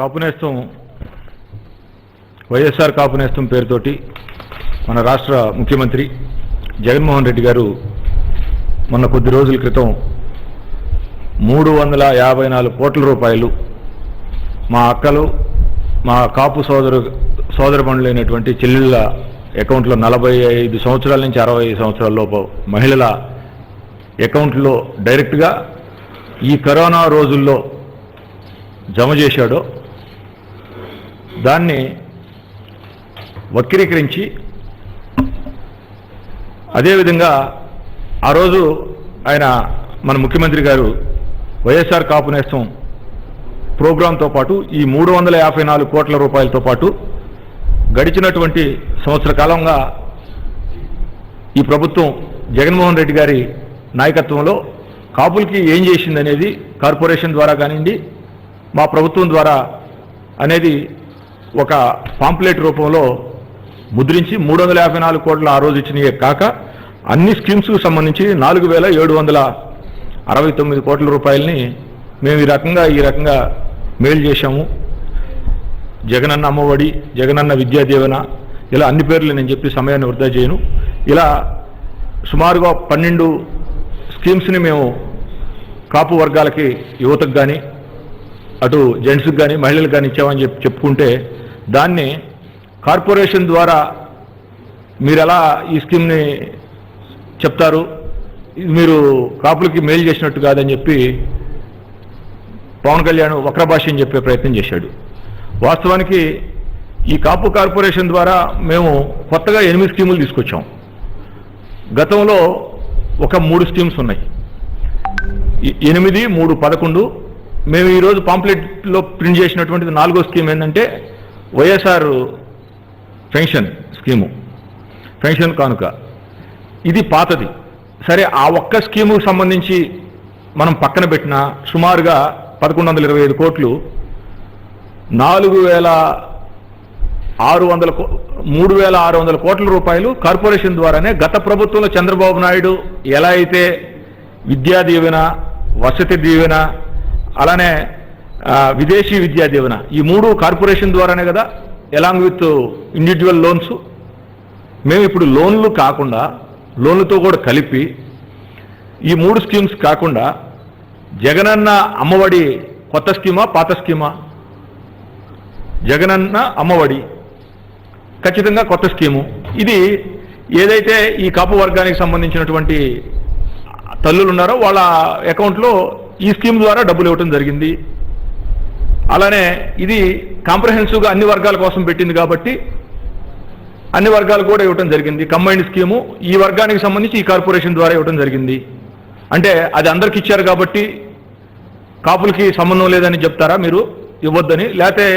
కాపునేస్తం వైఎస్ఆర్ కాపునేస్తం పేరుతోటి మన రాష్ట్ర ముఖ్యమంత్రి జగన్మోహన్ రెడ్డి గారు మొన్న కొద్ది రోజుల క్రితం 354 కోట్ల రూపాయలు మా అక్కలు మా కాపు సోదరమణులైనటువంటి చెల్లెళ్ళ అకౌంట్లో 45 సంవత్సరాల నుంచి 65 సంవత్సరాల లోపు మహిళల అకౌంట్లో డైరెక్ట్గా ఈ కరోనా రోజుల్లో జమ చేశాడో దాన్ని వక్రీకరించి అదేవిధంగా ఆ రోజు ఆయన మన ముఖ్యమంత్రి గారు వైఎస్ఆర్ కాపునేస్తం ప్రోగ్రాంతో పాటు ఈ 354 కోట్ల రూపాయలతో పాటు గడిచినటువంటి సంవత్సర కాలంగా ఈ ప్రభుత్వం జగన్మోహన్ రెడ్డి గారి నాయకత్వంలో కాపులకి ఏం చేసిందనేది కార్పొరేషన్ ద్వారా కానివ్వండి మా ప్రభుత్వం ద్వారా అనేది ఒక పాంప్లెట్ రూపంలో ముద్రించి 354 కోట్ల ఆ రోజు ఇచ్చినయే కాక అన్ని స్కీమ్స్కు సంబంధించి 4769 కోట్ల రూపాయలని మేము ఈ రకంగా మెయిల్ చేశాము. జగనన్న అమ్మఒడి, జగనన్న విద్యా దీవెన, ఇలా అన్ని పేర్లు నేను చెప్పి సమయాన్ని వృధా చేయను. ఇలా సుమారుగా 12 స్కీమ్స్ని మేము కాపు వర్గాలకి యువతకు కానీ అటు జెంట్స్కి కానీ మహిళలకు కానీ ఇచ్చామని చెప్పుకుంటే దాన్ని కార్పొరేషన్ ద్వారా మీరు ఎలా ఈ స్కీమ్ని చెప్తారు, మీరు కాపులకి మెయిల్ చేసినట్టు కాదని చెప్పి పవన్ కళ్యాణ్ వక్రభాష్యం చెప్పే ప్రయత్నం చేశాడు. వాస్తవానికి ఈ కాపు కార్పొరేషన్ ద్వారా మేము కొత్తగా 8 స్కీములు తీసుకొచ్చాం. గతంలో ఒక 3 స్కీమ్స్ ఉన్నాయి. 8, 3, 11. మేము ఈరోజు పాంప్లెట్లో ప్రింట్ చేసినటువంటిది 4వ స్కీమ్ ఏంటంటే వైఎస్ఆర్ పెన్షన్ స్కీము, పెన్షన్ కానుక. ఇది పాతది. సరే, ఆ ఒక్క స్కీముకు సంబంధించి మనం పక్కన పెట్టిన సుమారుగా 1125 కోట్లు 3600 కోట్ల రూపాయలు కార్పొరేషన్ ద్వారానే గత ప్రభుత్వంలో చంద్రబాబు నాయుడు ఎలా అయితే విద్యా దీవెన, వసతి దీవెన, అలానే విదేశీ విద్యా దీవెన, ఈ 3 కార్పొరేషన్ ద్వారానే కదా, ఎలాంగ్ విత్ ఇండివిజువల్ లోన్స్. మేము ఇప్పుడు లోన్లు కాకుండా లోన్లతో కూడా కలిపి ఈ 3 స్కీమ్స్ కాకుండా జగనన్న అమ్మఒడి కొత్త స్కీమా పాత స్కీమా? జగనన్న అమ్మఒడి ఖచ్చితంగా కొత్త స్కీము. ఇది ఏదైతే ఈ కాపు వర్గానికి సంబంధించినటువంటి తల్లులు ఉన్నారో వాళ్ళ అకౌంట్లో ఈ స్కీమ్ ద్వారా డబ్బులు ఇవ్వటం జరిగింది. అలానే ఇది కాంప్రహెన్సివ్గా అన్ని వర్గాల కోసం పెట్టింది కాబట్టి అన్ని వర్గాలు కూడా ఇవ్వటం జరిగింది. కంబైన్డ్ స్కీము ఈ వర్గానికి సంబంధించి ఈ కార్పొరేషన్ ద్వారా ఇవ్వటం జరిగింది. అంటే అది అందరికి ఇచ్చారు కాబట్టి కాపులకి సంబంధం లేదని చెప్తారా మీరు, ఇవ్వద్దని? లేకపోతే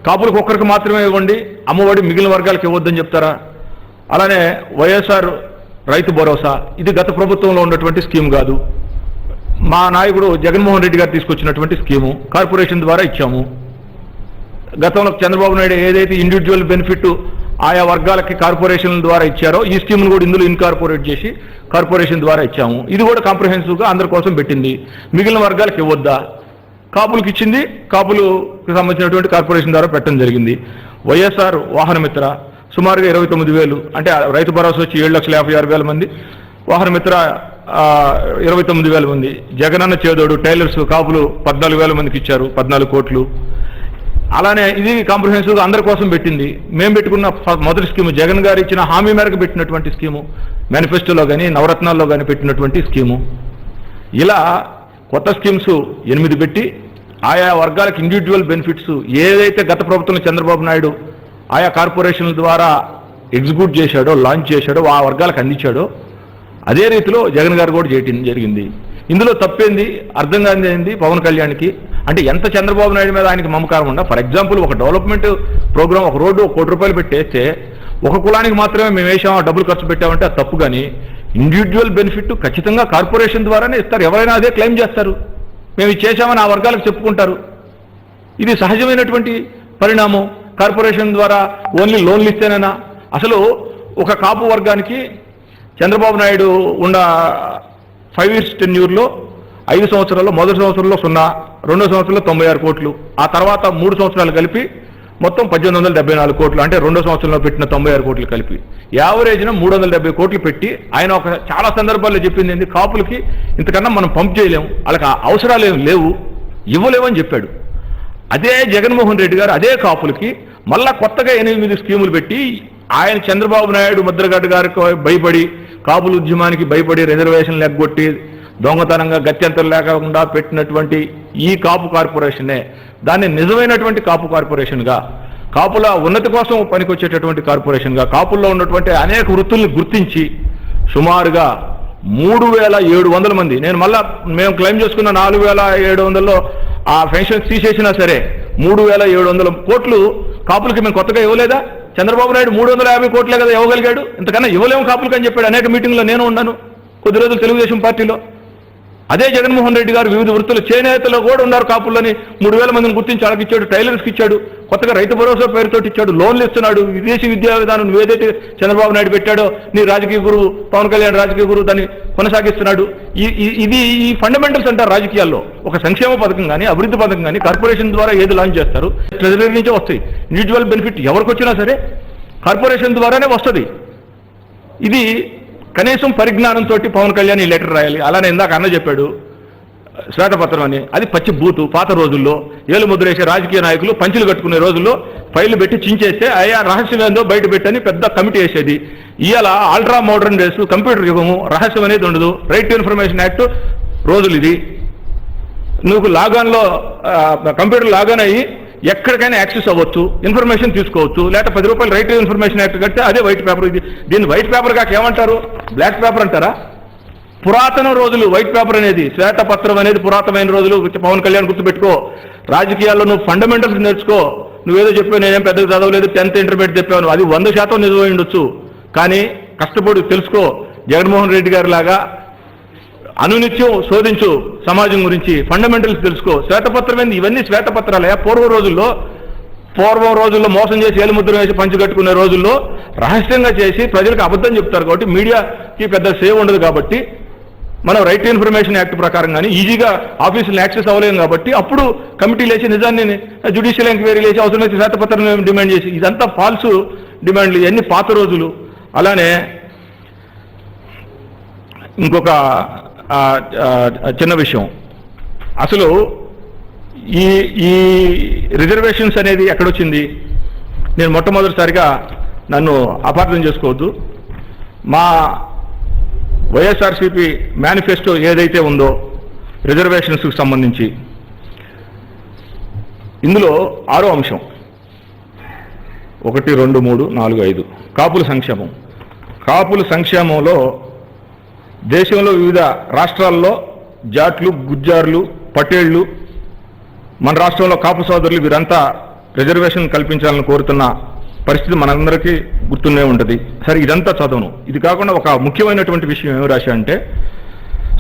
కాపులకు ఒక్కరికి మాత్రమే ఇవ్వండి, అమ్మఒడి మిగిలిన వర్గాలకు ఇవ్వద్దని చెప్తారా? అలానే వైఎస్ఆర్ రైతు భరోసా, ఇది గత ప్రభుత్వంలో ఉన్నటువంటి స్కీమ్ కాదు, మా నాయకుడు జగన్మోహన్ రెడ్డి గారు తీసుకొచ్చినటువంటి స్కీము, కార్పొరేషన్ ద్వారా ఇచ్చాము. గతంలో చంద్రబాబు నాయుడు ఏదైతే ఇండివిజువల్ బెనిఫిట్ ఆయా వర్గాలకి కార్పొరేషన్ల ద్వారా ఇచ్చారో ఈ స్కీమ్ను కూడా ఇందులో ఇన్కార్పొరేట్ చేసి కార్పొరేషన్ ద్వారా ఇచ్చాము. ఇది కూడా కాంప్రహెన్సివ్గా అందరి కోసం పెట్టింది. మిగిలిన వర్గాలకు ఇవ్వద్దా? కాపులకు ఇచ్చింది, కాపులకు సంబంధించినటువంటి కార్పొరేషన్ ద్వారా పెట్టడం జరిగింది. వైఎస్ఆర్ వాహనమిత్ర సుమారుగా 29,000, అంటే రైతు భరోసా వచ్చి 7,56,000 మంది, వాహనమిత్ర 29,000 మంది. జగనన్న చేదోడు టైలర్స్ కాపులు 14,000 మందికి ఇచ్చారు, 14 కోట్లు. అలానే ఇది కాంప్రహెన్సివ్గా అందరి కోసం పెట్టింది. మేము పెట్టుకున్న మొదటి స్కీము జగన్ గారు ఇచ్చిన హామీ మేరకు పెట్టినటువంటి స్కీము, మేనిఫెస్టోలో కానీ నవరత్నాల్లో కానీ పెట్టినటువంటి స్కీము. ఇలా కొత్త స్కీమ్స్ 8 పెట్టి ఆయా వర్గాలకు ఇండివిజువల్ బెనిఫిట్స్ ఏదైతే గత ప్రభుత్వంలో చంద్రబాబు నాయుడు ఆయా కార్పొరేషన్ల ద్వారా ఎగ్జిక్యూట్ చేశాడో, లాంచ్ చేశాడో, ఆ వర్గాలకు అందించాడో అదే రీతిలో జగన్ గారు కూడా చేయటం జరిగింది. ఇందులో తప్పేంది? అర్థం కానిది పవన్ కళ్యాణ్కి. అంటే ఎంత చంద్రబాబు నాయుడు మీద ఆయనకి మమకారం ఉందా? ఫర్ ఎగ్జాంపుల్, ఒక డెవలప్మెంట్ ప్రోగ్రామ్, ఒక రోడ్డు 1 కోటి రూపాయలు పెట్టేస్తే ఒక కులానికి మాత్రమే మేము వేసాం, డబ్బులు ఖర్చు పెట్టామంటే అది తప్పు. కానీ ఇండివిజువల్ బెనిఫిట్ ఖచ్చితంగా కార్పొరేషన్ ద్వారానే ఇస్తారు. ఎవరైనా అదే క్లెయిమ్ చేస్తారు, మేము ఇది చేశామని ఆ వర్గాలకు చెప్పుకుంటారు. ఇది సహజమైనటువంటి పరిణామం. కార్పొరేషన్ ద్వారా ఓన్లీ లోన్లు ఇస్తేనేనా? అసలు ఒక కాపు వర్గానికి చంద్రబాబు నాయుడు ఉన్న 5 years టెన్యూర్లో 5 సంవత్సరాల్లో మొదటి సంవత్సరంలో 0, రెండో సంవత్సరంలో 96 కోట్లు, ఆ తర్వాత 3 సంవత్సరాలు కలిపి మొత్తం 1874 కోట్లు, అంటే రెండో సంవత్సరంలో పెట్టిన 96 కోట్లు కలిపి యావరేజ్న 370 కోట్లు పెట్టి ఆయన చాలా సందర్భాల్లో చెప్పింది ఏంటి, కాపులకి ఇంతకన్నా మనం పంప్ చేయలేము, వాళ్ళకి అవసరాలు ఏమి లేవు, ఇవ్వలేమని చెప్పాడు. అదే జగన్మోహన్ రెడ్డి గారు అదే కాపులకి మళ్ళా కొత్తగా 8 స్కీములు పెట్టి ఆయన చంద్రబాబు నాయుడు ముద్రగడ్డ గారికి భయపడి, కాపుల ఉద్యమానికి భయపడి రిజర్వేషన్లు ఎగ్గొట్టి దొంగతనంగా గత్యంతరం లేకుండా పెట్టినటువంటి ఈ కాపు కార్పొరేషనే దాన్ని నిజమైనటువంటి కాపు కార్పొరేషన్గా, కాపుల ఉన్నతి కోసం పనికొచ్చేటటువంటి కార్పొరేషన్గా, కాపుల్లో ఉన్నటువంటి అనేక వృత్తుల్ని గుర్తించి సుమారుగా 3700 మంది, మేము క్లెయిమ్ చేసుకున్న 4700లో ఆ పెన్షన్ తీసేసినా సరే 3700 కోట్లు కాపులకి మేము కొత్తగా ఇవ్వలేదా? చంద్రబాబు నాయుడు 350 కోట్లే కదా ఇవ్వగలిగాడు, ఇంతకన్నా ఇవ్వలేము కాపులకి అని చెప్పాడు. అనేక మీటింగ్లో నేను ఉన్నాను కొద్ది రోజులు తెలుగుదేశం పార్టీలో. అదే జగన్మోహన్ రెడ్డి గారు వివిధ వృత్తులు చేనేతలో కూడా ఉన్నారు కాపులని 3000 మందిని గుర్తించి అడగిచ్చాడు, టైలర్స్కి ఇచ్చాడు, కొత్తగా రైతు భరోసా పేరుతో ఇచ్చాడు, లోన్లు ఇస్తున్నాడు. విదేశీ విద్యా విధానం ఏదైతే చంద్రబాబు నాయుడు పెట్టాడో నీ రాజకీయ గురువు పవన్ కళ్యాణ్ రాజకీయ గురువు దాన్ని కొనసాగిస్తున్నాడు. ఇది ఈ ఫండమెంటల్స్ అంటారు రాజకీయాల్లో. ఒక సంక్షేమ పథకం కానీ అభివృద్ధి పథకం కానీ కార్పొరేషన్ ద్వారా ఏది లాంచ్ చేస్తారు, ట్రెజరీ నుంచే వస్తాయి. ఇండివిజువల్ బెనిఫిట్ ఎవరికి వచ్చినా సరే కార్పొరేషన్ ద్వారానే వస్తుంది. ఇది కనీసం పరిజ్ఞానంతో పవన్ కళ్యాణ్ ఈ లెటర్ రాయాలి. అలానే ఇందాక అన్న చెప్పాడు శ్వేతపత్రం అని, అది పచ్చి బూతు. పాత రోజుల్లో ఏలు ముద్రేసే రాజకీయ నాయకులు పంచులు కట్టుకునే రోజుల్లో ఫైళ్లు పెట్టి చించేస్తే అయ్యా రహస్యం ఏందో బయట పెట్టని పెద్ద కమిటీ వేసేది. ఇవాళ అల్ట్రా మోడర్న్ డేస్, కంప్యూటర్ యుగము, రహస్యం అనేది ఉండదు. రైట్ టు ఇన్ఫర్మేషన్ యాక్ట్ రోజులు ఇది. నువ్వు లాగాన్లో కంప్యూటర్ లాగాన్ అయ్యి ఎక్కడికైనా యాక్సెస్ అవ్వచ్చు, ఇన్ఫర్మేషన్ తీసుకోవచ్చు. లేకపోతే 10 రూపాయలు రైట్ టు ఇన్ఫర్మేషన్ యాక్ట్ కడితే అదే వైట్ పేపర్. దీన్ని వైట్ పేపర్ కాక ఏమంటారు? బ్లాక్ పేపర్ అంటారా? పురాతన రోజులు వైట్ పేపర్ అనేది, శ్వేతపత్రం అనేది పురాతనమైన రోజులు. పవన్ కళ్యాణ్ గుర్తుపెట్టుకో. రాజకీయాల్లో నువ్వు ఫండమెంటల్స్ నేర్చుకో. నువ్వేదో చెప్పావు, నేనేం పెద్దగా చదవలేదు, 10th ఇంటర్మీడియట్ చెప్పాను, అది 100% నిజమై ఉండొచ్చు. కానీ కష్టపడి తెలుసుకో. జగన్మోహన్ రెడ్డి గారి లాగా అనునిత్యం శోధించు సమాజం గురించి, ఫండమెంటల్స్ తెలుసుకో. శ్వేతపత్రం ఏంది? ఇవన్నీ శ్వేతపత్రాలే. పూర్వం రోజుల్లో మోసం చేసి ఏలుముద్ర వేసి పంచి కట్టుకునే రోజుల్లో రహస్యంగా చేసి ప్రజలకు అబద్ధం చెప్తారు కాబట్టి మీడియాకి పెద్ద సేవ్ ఉండదు. కాబట్టి మనం రైట్ టు ఇన్ఫర్మేషన్ యాక్ట్ ప్రకారం కానీ ఈజీగా ఆఫీసులను యాక్సెస్ అవ్వలేము. కాబట్టి అప్పుడు కమిటీ లేచి నిజాన్ని జ్యుడిషియల్ ఎంక్వైరీ లేచి అవసరమైతే శ్వేతపత్రం డిమాండ్ చేసి, ఇదంతా ఫాల్స్ డిమాండ్లు, ఇవన్నీ పాత రోజులు. అలానే ఇంకొక చిన్న విషయం, అసలు ఈ రిజర్వేషన్స్ అనేది ఎక్కడొచ్చింది? నేను మొట్టమొదటిసారిగా నన్ను అపార్థం చేసుకోవద్దు. మా వైఎస్ఆర్సీపీ మేనిఫెస్టో ఏదైతే ఉందో రిజర్వేషన్స్కి సంబంధించి, ఇందులో 6వ అంశం 1, 2, 3, 4, 5 కాపుల సంక్షేమంలో దేశంలో వివిధ రాష్ట్రాల్లో జాట్లు, గుజ్జార్లు, పటేళ్లు, మన రాష్ట్రంలో కాపు సోదరులు వీరంతా రిజర్వేషన్ కల్పించాలని కోరుతున్న పరిస్థితి మనందరికీ గుర్తునే ఉంటుంది. సరే, ఇదంతా చదవను. ఇది కాకుండా ఒక ముఖ్యమైనటువంటి విషయం ఏమి రాశా అంటే,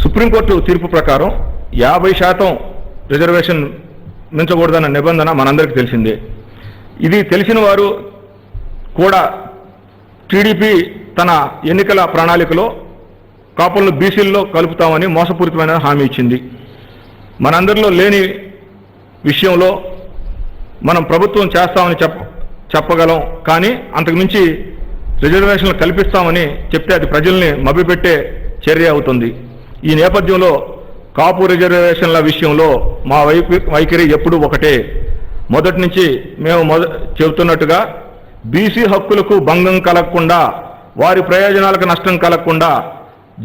సుప్రీంకోర్టు తీర్పు ప్రకారం 50% రిజర్వేషన్ మించకూడదన్న నిబంధన మనందరికీ తెలిసిందే. ఇది తెలిసిన వారు కూడా టీడీపీ తన ఎన్నికల ప్రణాళికలో కాపులను బీసీల్లో కలుపుతామని మోసపూరితమైన హామీ ఇచ్చింది. మనందరిలో లేని విషయంలో మనం ప్రభుత్వం చేస్తామని చెప్పగలం, కానీ అంతకుమించి రిజర్వేషన్లు కల్పిస్తామని చెప్తే అది ప్రజల్ని మభ్యపెట్టే చర్య అవుతుంది. ఈ నేపథ్యంలో కాపు రిజర్వేషన్ల విషయంలో మా వైఖరి ఎప్పుడూ ఒకటే. మొదటి నుంచి మేము చెబుతున్నట్టుగా బీసీ హక్కులకు భంగం కలగకుండా, వారి ప్రయోజనాలకు నష్టం కలగకుండా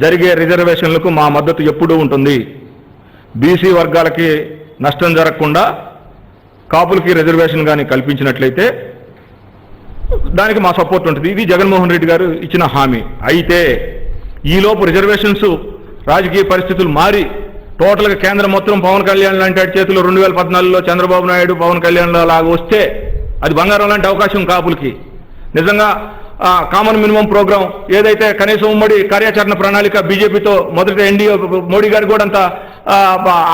జరిగే రిజర్వేషన్లకు మా మద్దతు ఎప్పుడూ ఉంటుంది. బీసీ వర్గాలకి నష్టం జరగకుండా కాపులకి రిజర్వేషన్ కానీ కల్పించినట్లయితే దానికి మా సపోర్ట్ ఉంటుంది. ఇది జగన్మోహన్ రెడ్డి గారు ఇచ్చిన హామీ. అయితే ఈలోపు రిజర్వేషన్స్ రాజకీయ పరిస్థితులు మారి టోటల్గా కేంద్రం మొత్తం పవన్ కళ్యాణ్ లాంటి చేతిలో 2014లో చంద్రబాబు నాయుడు పవన్ కళ్యాణ్ లాగా వస్తే అది బంగారం లాంటి అవకాశం కాపులకి. నిజంగా కామన్ మినిమం ప్రోగ్రాం ఏదైతే కనీసం ఉమ్మడి కార్యాచరణ ప్రణాళిక బీజేపీతో మొదటి ఎన్డీఏ మోడీ గారు కూడా అంత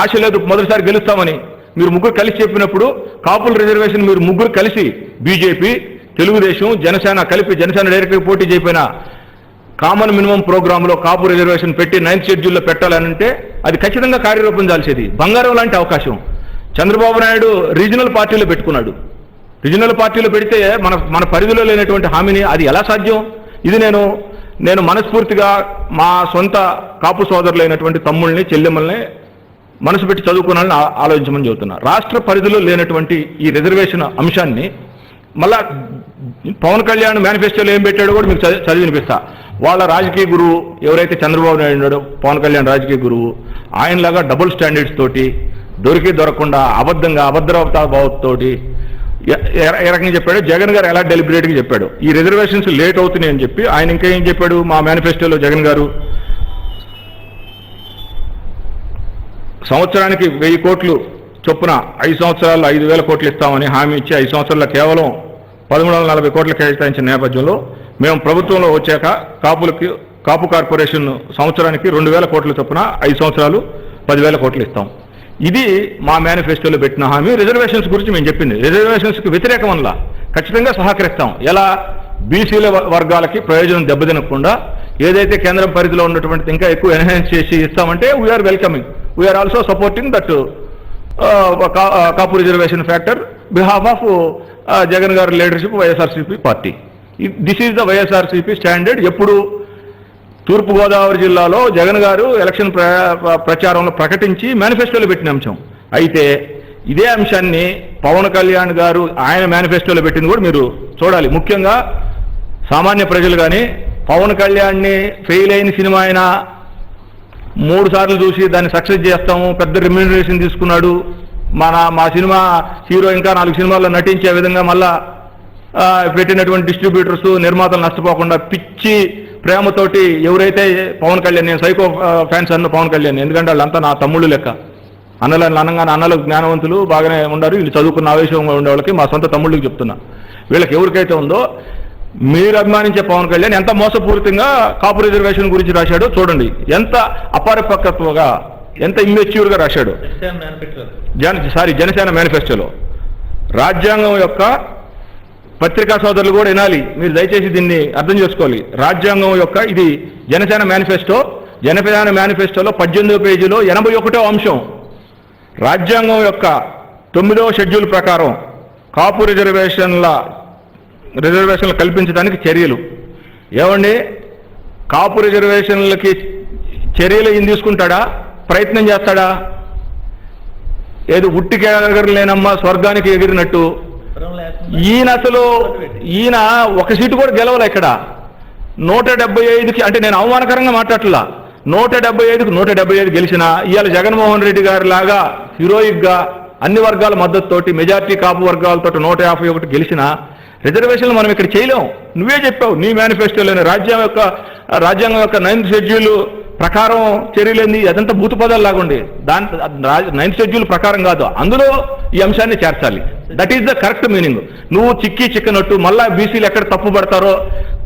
ఆశ లేదు మొదటిసారి గెలుస్తామని. మీరు ముగ్గురు కలిసి చెప్పినప్పుడు కాపుల రిజర్వేషన్ మీరు ముగ్గురు కలిసి బీజేపీ, తెలుగుదేశం, జనసేన కలిపి, జనసేన డైరెక్ట్గా పోటీ చేయకపోయినా కామన్ మినిమం ప్రోగ్రాంలో కాపు రిజర్వేషన్ పెట్టి 9th షెడ్యూల్లో పెట్టాలనంటే అది ఖచ్చితంగా కార్యరూపం దాల్చేది. బంగారం లాంటి అవకాశం. చంద్రబాబు నాయుడు రీజనల్ పార్టీలో పెట్టుకున్నాడు. రీజనల్ పార్టీలో పెడితే మన పరిధిలో లేనటువంటి హామీని అది ఎలా సాధ్యం? ఇది నేను మనస్ఫూర్తిగా మా సొంత కాపు సోదరులైనటువంటి తమ్ముళ్ళని చెల్లెమ్మల్ని మనసు పెట్టి చదువుకున్నాలని ఆలోచించమని చెబుతున్నా. రాష్ట్ర పరిధిలో లేనటువంటి ఈ రిజర్వేషన్ అంశాన్ని మళ్ళా పవన్ కళ్యాణ్ మేనిఫెస్టోలో ఏం పెట్టాడో కూడా మీకు చదివి వినిపిస్తా. వాళ్ళ రాజకీయ గురువు ఎవరైతే చంద్రబాబు నాయుడు ఉన్నాడో, పవన్ కళ్యాణ్ రాజకీయ గురువు, ఆయనలాగా డబుల్ స్టాండర్డ్స్ తోటి దొరకకుండా అభద్రతా భావంతోటి ఏ రకంగా చెప్పాడు. జగన్ గారు ఎలా డెలిబరేట్గా చెప్పాడు ఈ రిజర్వేషన్స్ లేట్ అవుతున్నాయి అని చెప్పి. ఆయన ఇంకా ఏం చెప్పాడు మా మేనిఫెస్టోలో జగన్ గారు, సంవత్సరానికి 1000 కోట్లు చొప్పున 5 సంవత్సరాల్లో 5000 కోట్లు ఇస్తామని హామీ ఇచ్చి 5 సంవత్సరాల్లో కేవలం 1340 కోట్లు కేటాయించిన నేపథ్యంలో మేము ప్రభుత్వంలో వచ్చాక కాపు కార్పొరేషన్ సంవత్సరానికి 2000 కోట్ల చొప్పున 5 సంవత్సరాలు 10,000 కోట్లు ఇస్తాం. ఇది మా మేనిఫెస్టోలో పెట్టిన హామీ. రిజర్వేషన్స్ గురించి మేము చెప్పింది. రిజర్వేషన్స్కి వ్యతిరేకం వల్ల ఖచ్చితంగా సహకరిస్తాం. ఎలా బీసీల వర్గాలకి ప్రయోజనం దెబ్బతినకుండా ఏదైతే కేంద్రం పరిధిలో ఉన్నటువంటి ఇంకా ఎక్కువ ఎన్హాన్స్ చేసి ఇస్తామంటే we're welcoming. We're also supporting that Kapu reservation factor behalf of Jagan గారి leadership YSRCP party. This is the YSRCP standard. ఎప్పుడు తూర్పుగోదావరి జిల్లాలో జగన్ గారు ఎలక్షన్ ప్రచారంలో ప్రకటించి మేనిఫెస్టోలో పెట్టిన అంశం. అయితే ఇదే అంశాన్ని పవన్ కళ్యాణ్ గారు ఆయన మేనిఫెస్టోలో పెట్టింది కూడా మీరు చూడాలి. ముఖ్యంగా సామాన్య ప్రజలు కానీ పవన్ కళ్యాణ్ని ఫెయిల్ అయిన సినిమా అయినా 3 సార్లు చూసి దాన్ని సక్సెస్ చేస్తాము, పెద్ద రెమ్యూనరేషన్ తీసుకున్నాడు, మా సినిమా హీరో ఇంకా 4 సినిమాల్లో నటించే విధంగా మళ్ళా పెట్టినటువంటి డిస్ట్రిబ్యూటర్స్ నిర్మాతలు నష్టపోకుండా పిచ్చి ప్రేమతోటి ఎవరైతే పవన్ కళ్యాణ్, నేను సైకో ఫ్యాన్స్ అన్న పవన్ కళ్యాణ్, ఎందుకంటే వాళ్ళంతా నా తమ్ముళ్ళు లెక్క. అన్నలు జ్ఞానవంతులు బాగానే ఉన్నారు, వీళ్ళు చదువుకున్న ఆవేశంగా ఉండే వాళ్ళకి మా సొంత తమ్ముళ్ళకి చెప్తున్నా. వీళ్ళకి ఎవరికైతే ఉందో మీరు అభిమానించే పవన్ కళ్యాణ్ ఎంత మోసపూరితంగా కాపు రిజర్వేషన్ గురించి రాశాడో చూడండి. ఎంత అపరిపక్వగా, ఎంత ఇమ్మెచ్యూర్గా రాశాడు. జనసేన మేనిఫెస్టోలో రాజ్యాంగం యొక్క పత్రికా సోదరులు కూడా వినాలి. మీరు దయచేసి దీన్ని అర్థం చేసుకోవాలి. రాజ్యాంగం యొక్క ఇది జనసేన మేనిఫెస్టోలో 18వ పేజీలో 81వ అంశం రాజ్యాంగం యొక్క 9వ షెడ్యూల్ ప్రకారం కాపు రిజర్వేషన్లు కల్పించడానికి చర్యలు. ఏమండి, కాపు రిజర్వేషన్లకి చర్యలు ఏం తీసుకుంటాడా? ప్రయత్నం చేస్తాడా? ఏదో ఉట్టికి ఎగరలేనమ్మా స్వర్గానికి ఎగిరినట్టు ఈయన ఒక సీటు కూడా గెలవలే. ఇక్కడ 175కి, అంటే నేను అవమానకరంగా మాట్లాడలా, 175కి 175 గెలిచినా ఇవాళ జగన్మోహన్ రెడ్డి గారి లాగా హీరోయిక్గా అన్ని వర్గాల మద్దతుతోటి మెజార్టీ కాపు వర్గాలతో 151 గెలిచినా రిజర్వేషన్లు మనం ఇక్కడ చేయలేం. నువ్వే చెప్పావు నీ మేనిఫెస్టోలోనే రాజ్యాంగం యొక్క 9th షెడ్యూల్ ప్రకారం చర్యలేంది, అదంతా భూత పదాలు లాగుండి. 9th షెడ్యూల్ ప్రకారం కాదు, అందులో ఈ అంశాన్ని చేర్చాలి. That is the correct meaning. నువ్వు చిక్కనట్టు మళ్ళా బీసీలు ఎక్కడ తప్పు పడతారో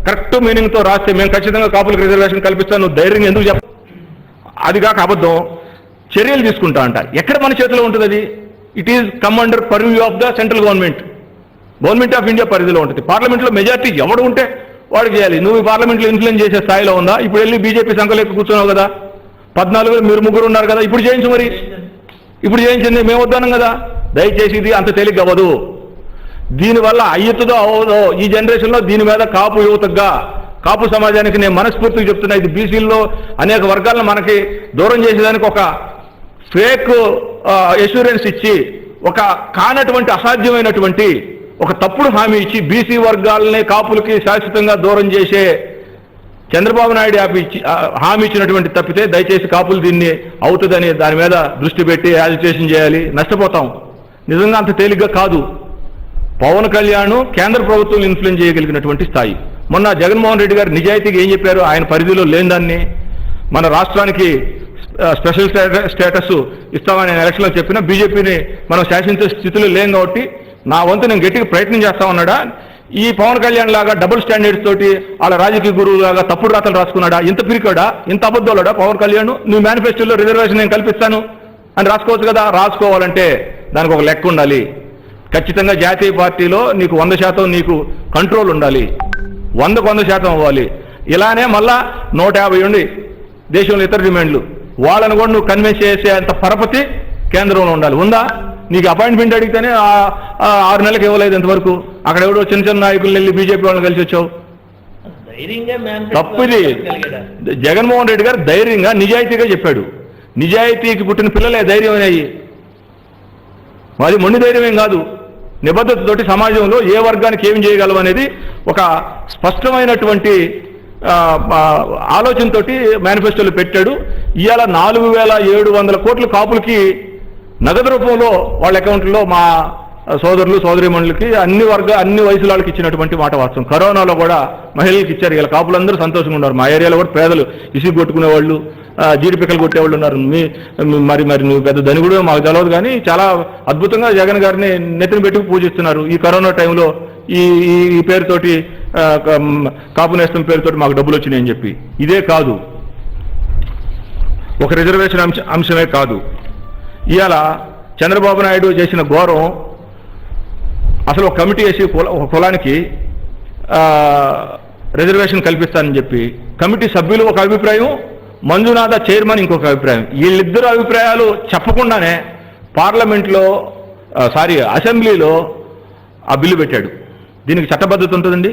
కరెక్ట్ మీనింగ్తో రాస్తే మేము ఖచ్చితంగా కాపులకు రిజర్వేషన్ కల్పిస్తాను, నువ్వు ధైర్యంగా ఎందుకు చెప్ప? అది కాక అబద్ధం. చర్యలు తీసుకుంటా అంట. ఎక్కడ మన చేతిలో ఉంటుంది అది? It is come under purview of the central government of India పరిధిలో ఉంటుంది. పార్లమెంట్లో మెజార్టీ ఎవడు ఉంటే వాడికి చేయాలి. నువ్వు పార్లమెంట్లో ఇన్ఫ్లుయెన్స్ చేసే స్థాయిలో ఉందా? ఇప్పుడు వెళ్ళి బీజేపీ సంఖ్యలోకి కూర్చున్నావు కదా, 14 మీరు 3 ఉన్నారు కదా, ఇప్పుడు చేయించు. మరి ఇప్పుడు చేయించింది మేము వద్దన్నాం కదా. దయచేసి ఇది అంత తేలిక అవ్వదు. దీనివల్ల అయ్యుతుందో అవ్వదో ఈ జనరేషన్లో దీని మీద కాపు యువతగా, కాపు సమాజానికి నేను మనస్ఫూర్తిగా చెప్తున్నా, ఇది బీసీల్లో అనేక వర్గాలను మనకి దూరం చేసేదానికి ఒక ఫేక్ ఎష్యూరెన్స్ ఇచ్చి, ఒక కానటువంటి అసాధ్యమైనటువంటి ఒక తప్పుడు హామీ ఇచ్చి బీసీ వర్గాలనే కాపులకి శాశ్వతంగా దూరం చేసే చంద్రబాబు నాయుడు హామీ ఇచ్చినటువంటి తప్పితే దయచేసి కాపులు దీన్ని అవుతుందని దాని మీద దృష్టి పెట్టి యాజిటేషన్ చేయాలి. నష్టపోతాం. నిజంగా అంత తేలిగ్గా కాదు. పవన్ కళ్యాణ్ కేంద్ర ప్రభుత్వం ఇన్ఫ్లుయెన్స్ చేయగలిగినటువంటి స్థాయి. మొన్న జగన్మోహన్ రెడ్డి గారు నిజాయితీగా ఏం చెప్పారు? ఆయన పరిధిలో లేని దాన్ని మన రాష్ట్రానికి స్పెషల్ స్టేటస్ ఇస్తామని ఎలక్షన్లో చెప్పినా బీజేపీని మనం శాసించే స్థితిలో లేం కాబట్టి నా వంతు నేను గట్టిగా ప్రయత్నం చేస్తామన్నాడా? ఈ పవన్ కళ్యాణ్ లాగా డబుల్ స్టాండర్డ్స్ తోటి వాళ్ళ రాజకీయ గురువు లాగా తప్పుడు రాతలు రాసుకున్నాడా? ఇంత పిరికాడా? ఇంత అబద్ధాలాడా పవన్ కళ్యాణ్? నువ్వు మేనిఫెస్టోలో రిజర్వేషన్ నేను కల్పిస్తాను అని రాసుకోవచ్చు కదా. రాసుకోవాలంటే దానికి ఒక లెక్క ఉండాలి. ఖచ్చితంగా జాతీయ పార్టీలో నీకు 100% నీకు కంట్రోల్ ఉండాలి. 100% అవ్వాలి. ఇలానే మళ్ళా 150 ఉండి దేశంలో ఇతర డిమాండ్లు, వాళ్ళని కూడా నువ్వు కన్విన్స్ చేసే అంత పరపతి కేంద్రంలో ఉండాలి. ఉందా? నీకు అపాయింట్మెంట్ అడిగితేనే 6 నెలలకు ఇవ్వలేదు ఇంతవరకు. అక్కడ ఎవడో చిన్న చిన్న నాయకులు వెళ్ళి బీజేపీ వాళ్ళని కలిసి వచ్చావు. తప్పుది. జగన్మోహన్ రెడ్డి గారు ధైర్యంగా నిజాయితీగా చెప్పాడు. నిజాయితీకి పుట్టిన పిల్లలే ధైర్యం అనేవి. మాది మొండి ధైర్యం ఏం కాదు. నిబద్ధతతోటి సమాజంలో ఏ వర్గానికి ఏం చేయగలం అనేది ఒక స్పష్టమైనటువంటి ఆలోచనతోటి మేనిఫెస్టోలో పెట్టాడు. ఇవాళ 4700 కోట్ల కాపులకి నగదు రూపంలో వాళ్ళ అకౌంట్లో మా సోదరులు సోదరీమణులకి అన్ని వయసుల వాళ్ళకి ఇచ్చినటువంటి మాట వాస్తవం. కరోనాలో కూడా మహిళలకు ఇచ్చారు. ఇలా కాపులందరూ సంతోషంగా ఉన్నారు. మా ఏరియాలో కూడా పేదలు ఇసుగు కొట్టుకునేవాళ్ళు, జీడిపిక్కలు కొట్టేవాళ్ళు ఉన్నారు. మరి నువ్వు పెద్ద ధనికుడు మాకు తెలియదు, కానీ చాలా అద్భుతంగా జగన్ గారిని నెత్తిన పెట్టుకు పూజిస్తున్నారు. ఈ కరోనా టైంలో ఈ పేరుతోటి కాపు నేస్తం పేరుతోటి మాకు డబ్బులు వచ్చినాయని చెప్పి. ఇదే కాదు, ఒక రిజర్వేషన్ అంశమే కాదు. ఇవాళ చంద్రబాబు నాయుడు చేసిన ఘోరం, అసలు ఒక కమిటీ వేసి ఒక కులానికి రిజర్వేషన్ కల్పిస్తానని చెప్పి కమిటీ సభ్యులు ఒక అభిప్రాయం, మంజునాథ చైర్మన్ ఇంకొక అభిప్రాయం. వీళ్ళిద్దరు అభిప్రాయాలు చెప్పకుండానే అసెంబ్లీలో ఆ బిల్లు పెట్టాడు. దీనికి చట్టబద్ధత ఉంటుందండి.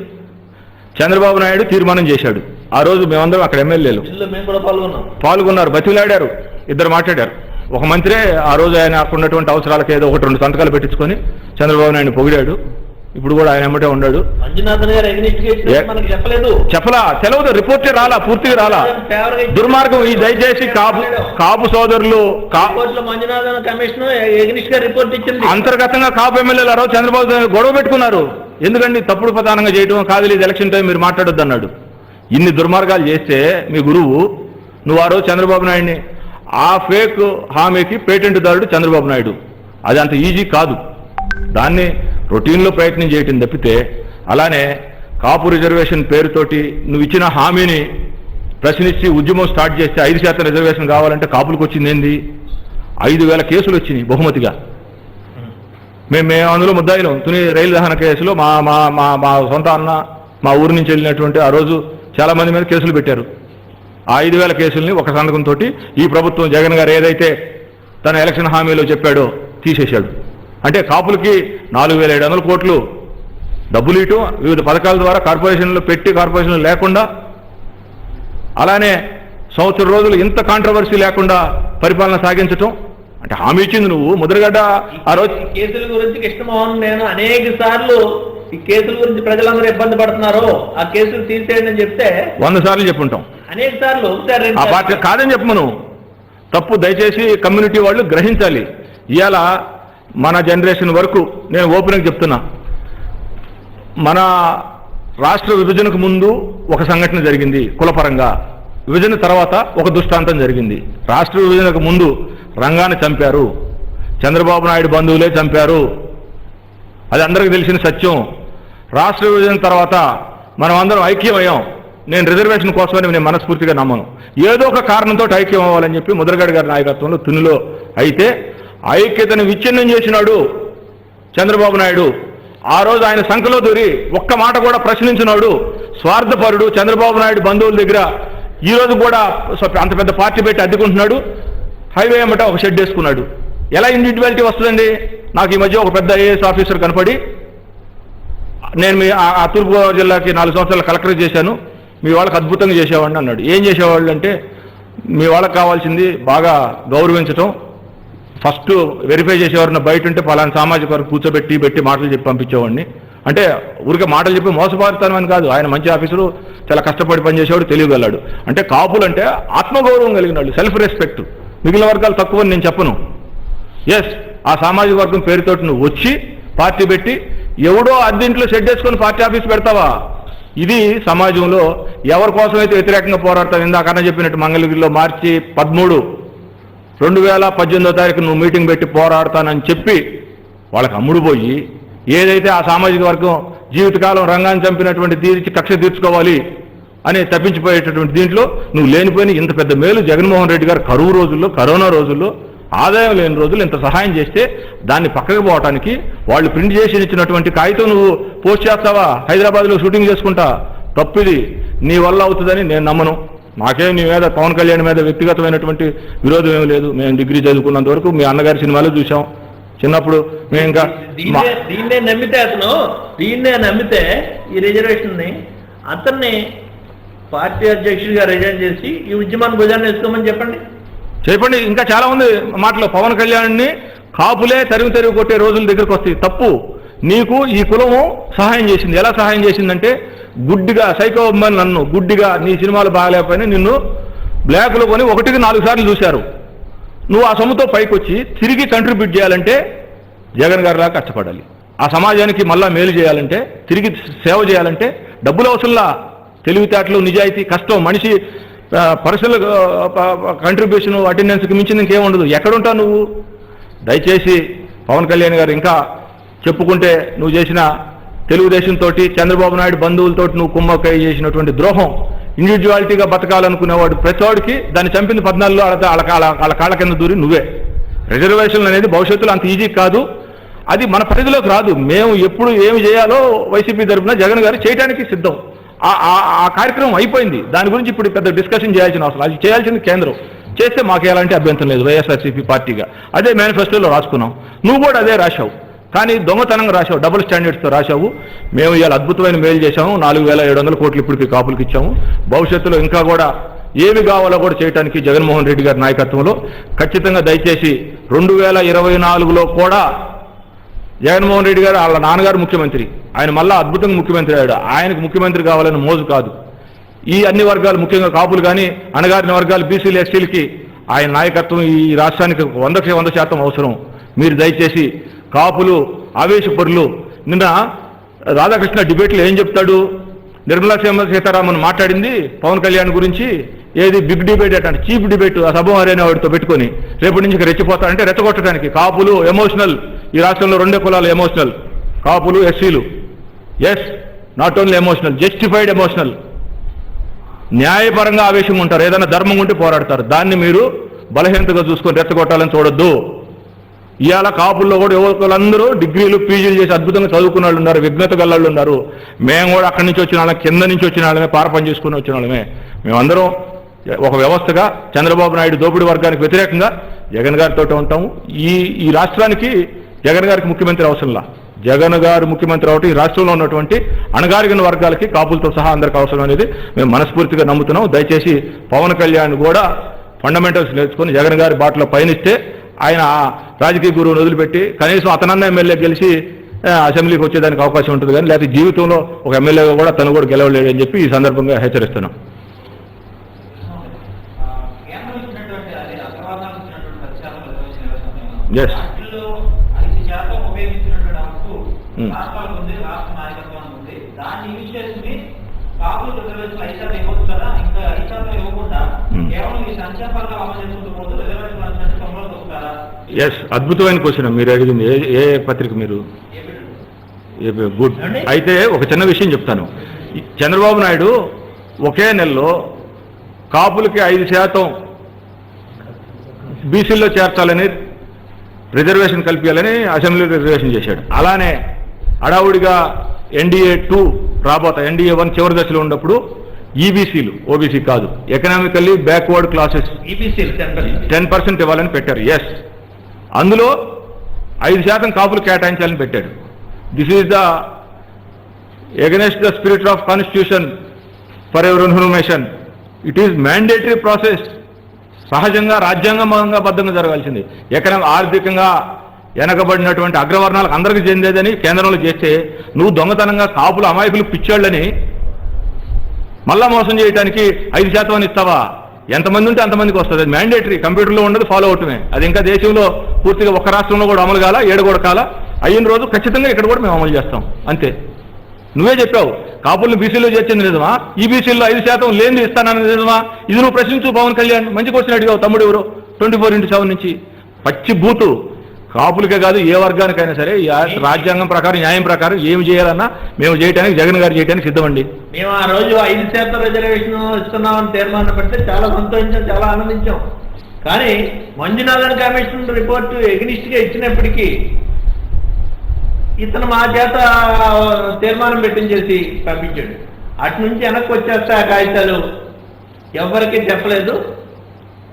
చంద్రబాబు నాయుడు తీర్మానం చేశాడు. ఆ రోజు మేమందరం అక్కడ ఎమ్మెల్యేలు పాల్గొన్నారు, బతిలాడారు, ఇద్దరు మాట్లాడారు. ఒక మంత్రే ఆ రోజు ఆయన ఉన్నటువంటి అవసరాలకు ఏదో 1-2 సంతకాలు పెట్టించుకొని చంద్రబాబు నాయుడు పొగిడాడు. ఇప్పుడు కూడా ఆయన ఎమ్మటే ఉన్నాడు. చెప్పలా, తెలవదు, రిపోర్టే రాలా, పూర్తిగా రాలా. దుర్మార్గం. ఈ దయచేసి కాపు సోదరులు అంతర్గతంగా కాపు ఎమ్మెల్యేలు ఆ రోజు చంద్రబాబు గొడవ పెట్టుకున్నారు. ఎందుకండి తప్పుడు ప్రధానంగా చేయడం కాదు, ఇది ఎలక్షన్ టైం మీరు మాట్లాడొద్దు అన్నాడు. ఇన్ని దుర్మార్గాలు చేస్తే మీ గురువు, నువ్వు ఆ రోజు చంద్రబాబు నాయుడిని ఆ ఫేక్ హామీకి పేటెంట్ దారుడు చంద్రబాబు నాయుడు. అది అంత ఈజీ కాదు. దాన్ని రొటీన్లో ప్రయత్నం చేయటం తప్పితే, అలానే కాపు రిజర్వేషన్ పేరుతోటి నువ్వు ఇచ్చిన హామీని ప్రశ్నించి ఉద్యమం స్టార్ట్ చేస్తే 5% రిజర్వేషన్ కావాలంటే కాపులకు వచ్చింది ఏంది? 5000 కేసులు వచ్చినాయి బహుమతిగా. మేము అందులో ముద్దాయిలం. తుని రైలు దహన కేసులో మా సొంత అన్న మా ఊరు నుంచి వెళ్ళినటువంటి ఆ రోజు చాలా మంది మీద కేసులు పెట్టారు. ఆ 5000 కేసుల్ని ఒక సంతకంతో ఈ ప్రభుత్వం జగన్ గారు ఏదైతే తన ఎలక్షన్ హామీలో చెప్పాడో తీసేశాడు. అంటే కాపులకి 4700 కోట్లు డబ్బులు ఇటు వివిధ పథకాల ద్వారా కార్పొరేషన్లో పెట్టి, కార్పొరేషన్లు లేకుండా, అలానే సంవత్సరం రోజులు ఇంత కాంట్రవర్సీ లేకుండా పరిపాలన సాగించటం. అంటే హామీ ఇచ్చింది నువ్వు. ముద్రగడ్డ ఆ రోజు కేసుల గురించి కృష్ణమోహన్ నేను అనేక సార్లు ఈ కేసుల గురించి ప్రజలందరూ ఇబ్బంది పడుతున్నారు, ఆ కేసులు తీసేయండి అని చెప్తే 100 సార్లు చెప్పుంటాం. అనేక సార్లు ఆ పార్టీ కాదని చెప్పమను. తప్పు దయచేసి కమ్యూనిటీ వాళ్ళు గ్రహించాలి. ఇవాళ మన జనరేషన్ వరకు నేను ఓపెన్గా చెప్తున్నా, మన రాష్ట్ర విభజనకు ముందు ఒక సంఘటన జరిగింది కులపరంగా, విభజన తర్వాత ఒక దుష్టాంతం జరిగింది. రాష్ట్ర విభజనకు ముందు రంగాన్ని చంపారు, చంద్రబాబు నాయుడు బంధువులే చంపారు, అది అందరికీ తెలిసిన సత్యం. రాష్ట్ర విభజన తర్వాత మనం అందరం ఐక్యమయ్యాం. నేను రిజర్వేషన్ కోసమని నేను మనస్ఫూర్తిగా నమ్మను. ఏదో ఒక కారణంతో ఐక్యం అవ్వాలని చెప్పి ముద్రగడ్డ గారి నాయకత్వంలో తునిలో అయితే ఐక్యతను విచ్ఛిన్నం చేసినాడు చంద్రబాబు నాయుడు. ఆ రోజు ఆయన సంఖలో దూరి ఒక్క మాట కూడా ప్రశ్నించినాడు. స్వార్థపరుడు. చంద్రబాబు నాయుడు బంధువుల దగ్గర ఈ రోజు కూడా అంత పెద్ద పార్టీ పెట్టి అడ్డుకుంటున్నాడు. హైవే అమ్మట ఒక షెడ్ వేసుకున్నాడు. ఎలా ఇండివిజువాలిటీ వస్తుందండి? నాకు ఈ మధ్య ఒక పెద్ద ఐఏఎస్ ఆఫీసర్ కనపడి, నేను మీ ఆ తూర్పుగోదావరి జిల్లాకి 4 సంవత్సరాలు కలెక్టర్ చేశాను, మీ వాళ్ళకి అద్భుతంగా చేసేవాడిని అన్నాడు. ఏం చేసేవాళ్ళు అంటే, మీ వాళ్ళకి కావాల్సింది బాగా గౌరవించటం, ఫస్ట్ వెరిఫై చేసేవారిని బయట ఉంటే పలానా సామాజిక వర్గం కూర్చోబెట్టి మాటలు చెప్పి పంపించేవాడిని. అంటే ఊరికే మాటలు చెప్పి మోసపారుతానని కాదు, ఆయన మంచి ఆఫీసరు, చాలా కష్టపడి పనిచేసేవాడు, తెలియగలడు. అంటే కాపులు అంటే ఆత్మగౌరవం కలిగిన వాళ్ళు, సెల్ఫ్ రెస్పెక్ట్. మిగిలిన వర్గాలు తక్కువని నేను చెప్పను. ఎస్, ఆ సామాజిక వర్గం పేరుతోటి నువ్వు వచ్చి పార్టీ పెట్టి ఎవడో అద్దెంట్లో షెడ్ వేసుకొని పార్టీ ఆఫీస్ పెడతావా? ఇది సమాజంలో ఎవరి కోసమైతే వ్యతిరేకంగా పోరాడతావు. ఇందాకన్నా చెప్పినట్టు మంగళగిరిలో మార్చి 13, 2018 నువ్వు మీటింగ్ పెట్టి పోరాడతానని చెప్పి వాళ్ళకి అమ్ముడుపోయి, ఏదైతే ఆ సామాజిక వర్గం జీవితకాలం రంగాన్ని చంపినటువంటి కక్ష తీర్చుకోవాలి అని తప్పించిపోయేటటువంటి దీంట్లో నువ్వు లేనిపోయిన ఇంత పెద్ద మేలు జగన్మోహన్ రెడ్డి గారు కరువు రోజుల్లో, కరోనా రోజుల్లో, ఆదాయం లేని రోజులు ఇంత సహాయం చేస్తే దాన్ని పక్కకు పోవటానికి వాళ్ళు ప్రింట్ చేసి ఇచ్చినటువంటి కాగితం నువ్వు పోస్ట్ చేస్తావా? హైదరాబాద్లో షూటింగ్ చేసుకుంటా? తప్పిది. నీ వల్ల అవుతుందని నేను నమ్మను. నాకేం నీ మీద పవన్ కళ్యాణ్ మీద వ్యక్తిగతమైనటువంటి విరోధం ఏమి లేదు. మేము డిగ్రీ చదువుకున్నంత వరకు మీ అన్నగారి సినిమాలో చూసాం. చిన్నప్పుడు మేము ఇంకా దీన్నే నమ్మితే ఈ రిజర్వేషన్ని అతన్ని పార్టీ అధ్యక్షుడిగా రిజైన్ చేసి ఈ ఉద్యమాన్ని భుజాన్ని వేసుకోమని చెప్పండి. ఇంకా చాలా ఉంది మాటలు. పవన్ కళ్యాణ్ని కాపులే తరివి కొట్టే రోజుల దగ్గరకు వస్తాయి. తప్పు. నీకు ఈ కులము సహాయం చేసింది. ఎలా సహాయం చేసిందంటే గుడ్డిగా సైకో అమ్మాయి నన్ను గుడ్డిగా నీ సినిమాలు బాగాలేకపోయినా నిన్ను బ్లాక్లో కొని 1కి 4 సార్లు చూశారు. నువ్వు ఆ సొమ్ముతో పైకి వచ్చి తిరిగి కంట్రిబ్యూట్ చేయాలంటే జగన్ గారిలా కష్టపడాలి. ఆ సమాజానికి మళ్ళా మేలు చేయాలంటే, తిరిగి సేవ చేయాలంటే డబ్బులు అవసరంలా. తెలివితేటలు, నిజాయితీ, కష్టం, మనిషి పర్సనల్ కంట్రిబ్యూషన్, అటెండెన్స్కి మించింది ఇంకేముండదు. ఎక్కడుంటావు నువ్వు? దయచేసి పవన్ కళ్యాణ్ గారు ఇంకా చెప్పుకుంటే నువ్వు చేసిన తెలుగుదేశంతో, చంద్రబాబు నాయుడు బంధువులతో నువ్వు కుమ్మక్కై చేసినటువంటి ద్రోహం, ఇండివిజువాలిటీగా బతకాలనుకునేవాడు ప్రతివాడికి దాన్ని చంపింది 14లో వాళ్ళ కాళ్ళ కింద దూరి నువ్వే. రిజర్వేషన్లు అనేది భవిష్యత్తులో అంత ఈజీ కాదు. అది మన పరిధిలోకి రాదు. మేము ఎప్పుడు ఏమి చేయాలో వైసీపీ తరఫున జగన్ గారు చేయడానికి సిద్ధం. ఆ కార్యక్రమం అయిపోయింది. దాని గురించి ఇప్పుడు పెద్ద డిస్కషన్ చేయాల్సిన అవసరం. అది చేయాల్సింది కేంద్రం. చేస్తే మాకు ఎలాంటి అభ్యంతరం లేదు. వైఎస్ఆర్సీపీ పార్టీగా అదే మేనిఫెస్టోలో రాసుకున్నాం. నువ్వు కూడా అదే రాశావు. కానీ దొంగతనంగా రాశావు, డబుల్ స్టాండర్డ్స్తో రాశావు. మేము ఇవాళ అద్భుతమైన మేలు చేశాము. 4700 కోట్లు ఇప్పటికి కాపులకి ఇచ్చాము. భవిష్యత్తులో ఇంకా కూడా ఏమి కావాలో కూడా చేయడానికి జగన్మోహన్ రెడ్డి గారి నాయకత్వంలో ఖచ్చితంగా దయచేసి 2024లో కూడా జగన్మోహన్ రెడ్డి గారు వాళ్ళ నాన్నగారు ముఖ్యమంత్రి, ఆయన మళ్ళా అద్భుతంగా ముఖ్యమంత్రి అయ్యాడు. ఆయనకు ముఖ్యమంత్రి కావాలని మోజు కాదు. ఈ అన్ని వర్గాలు, ముఖ్యంగా కాపులు కానీ అణగారిన వర్గాలు, బీసీలు, ఎస్సీలకి ఆయన నాయకత్వం ఈ రాష్ట్రానికి 100% అవసరం. మీరు దయచేసి కాపులు ఆవేశపరులు. నిన్న రాధాకృష్ణ డిబేట్లో ఏం చెప్తాడు? నిర్మలా సీతారామన్ మాట్లాడింది పవన్ కళ్యాణ్ గురించి, ఏది బిగ్ డిబేట్ అంటే చీప్ డిబేట్, ఆ సభ అనే వాడితో పెట్టుకొని రేపటి నుంచి రెచ్చిపోతారంటే రెచ్చగొట్టడానికి. కాపులు ఎమోషనల్, ఈ రాష్ట్రంలో 2 కులాలు ఎమోషనల్, కాపులు, ఎస్సీలు. Yes, not only emotional, justified emotional. న్యాయపరంగా ఆవేశంగా ఉంటారు, ఏదైనా ధర్మం ఉంటే పోరాడతారు. దాన్ని మీరు బలహీనతగా చూసుకొని రెచ్చగొట్టాలని చూడొద్దు. ఇవాళ కాపుల్లో కూడా యువకులందరూ డిగ్రీలు, పీజీలు చేసి అద్భుతంగా చదువుకున్న వాళ్ళు ఉన్నారు, విఘ్నత గల్లాళ్ళు ఉన్నారు. మేము కూడా అక్కడి నుంచి వచ్చిన వాళ్ళమే, కింద నుంచి వచ్చిన వాళ్ళమే, పారపని చేసుకుని వచ్చిన వాళ్ళమే. మేమందరం ఒక వ్యవస్థగా చంద్రబాబు నాయుడు దోపిడీ వర్గానికి వ్యతిరేకంగా జగన్ గారితో ఉంటాము. ఈ రాష్ట్రానికి జగన్ గారికి ముఖ్యమంత్రి అవసరంలా. జగన్ గారు ముఖ్యమంత్రి అవటం ఈ రాష్ట్రంలో ఉన్నటువంటి అణగారిన వర్గాలకి, కాపులతో సహా అందరికి అవసరం అనేది మేము మనస్ఫూర్తిగా నమ్ముతున్నాం. దయచేసి పవన్ కళ్యాణ్ కూడా ఫండమెంటల్స్ నేర్చుకొని జగన్ గారి బాటలో పయనిస్తే ఆయన రాజకీయ గురువును వదిలిపెట్టి కనీసం అతనన్న ఎమ్మెల్యే గెలిచి అసెంబ్లీకి వచ్చేదానికి అవకాశం ఉంటుంది. కానీ లేకపోతే జీవితంలో ఒక ఎమ్మెల్యేగా కూడా తను కూడా గెలవలేడు అని చెప్పి ఈ సందర్భంగా హెచ్చరిస్తున్నాం. ఎస్, ఎస్, అద్భుతమైన క్వశ్చన్ మీరు అడిగింది. ఏ పత్రిక మీరు? గుడ్. అయితే ఒక చిన్న విషయం చెప్తాను. చంద్రబాబు నాయుడు ఒకే నెలలో కాపులకి 5% బీసీల్లో చేర్చాలని, రిజర్వేషన్ కల్పించాలని అసెంబ్లీలో రిజర్వేషన్ చేశాడు. అలానే అడావుడిగా NDA 2 రాబోతా, NDA 1 చివరి దశలో ఉన్నప్పుడు ఈబీసీలు, ఓబీసీ కాదు, ఎకనామికల్లీ బ్యాక్వర్డ్ క్లాసెస్ 10% ఇవ్వాలని పెట్టారు. ఎస్, అందులో 5% కాపులు కేటాయించాలని పెట్టాడు. This is the against the spirit of constitution for ever information. It is mandatory process. సహజంగా రాజ్యాంగంగా బద్ధంగా జరగాల్సింది. ఆర్థికంగా వెనకబడినటువంటి అగ్రవర్ణాలకు అందరికీ చెందేదని కేంద్రంలో చేస్తే నువ్వు దొంగతనంగా కాపులు, అమాయకులు, పిచ్చోళ్ళని మళ్ళా మోసం చేయడానికి 5% అని ఇస్తావా? ఎంతమంది ఉంటే అంతమందికి వస్తుంది. అది మ్యాండేటరీ, కంప్యూటర్లో ఉండదు, ఫాలో అవటమే. అది ఇంకా దేశంలో పూర్తిగా ఒక్క రాష్ట్రంలో కూడా అమలు కాల, 7 కూడా కాల. అయిన రోజు ఖచ్చితంగా ఇక్కడ కూడా మేము అమలు చేస్తాం. అంతే. నువ్వే చెప్పావు కాపుల్ని బీసీలో చేర్చింది నిజమా? ఈ బీసీలో 5% లేనిది ఇస్తానన్నది నిజమా? ఇది నువ్వు ప్రశ్నించు పవన్ కళ్యాణ్. మంచి క్వశ్చన్ అడిగావు తమ్ముడు. ఎవరు 24x7 నుంచి పచ్చి బూతు. కాపులకే కాదు, ఏ వర్గానికైనా సరే రాజ్యాంగం ప్రకారం, న్యాయం ప్రకారం ఏమి చేయాలన్నా మేము చేయడానికి, జగన్ గారు చేయడానికి సిద్ధమండి. మేము ఆ రోజు 5% రిజర్వేషన్ ఇస్తున్నామని తీర్మానం పెడితే చాలా సంతోషించాం, చాలా ఆనందించాం. కానీ మంజునాథన్ కమిషన్ రిపోర్టు ఎగ్నిస్ట్ గా ఇచ్చినప్పటికీ ఇతను మా చేత తీర్మానం పెట్టించేసి పంపించాడు. అటు నుంచి వెనక్కి వచ్చేస్తే ఆ కాగితాలు ఎవరికి చెప్పలేదు,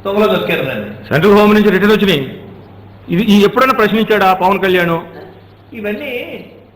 తొంగలో దొక్కారు దాన్ని. సెంట్రల్ హోమ్ నుంచి రిటర్న్ వచ్చినాయి. ఇది ఎప్పుడైనా ప్రశ్నించాడా పవన్ కళ్యాణ్? ఇవన్నీ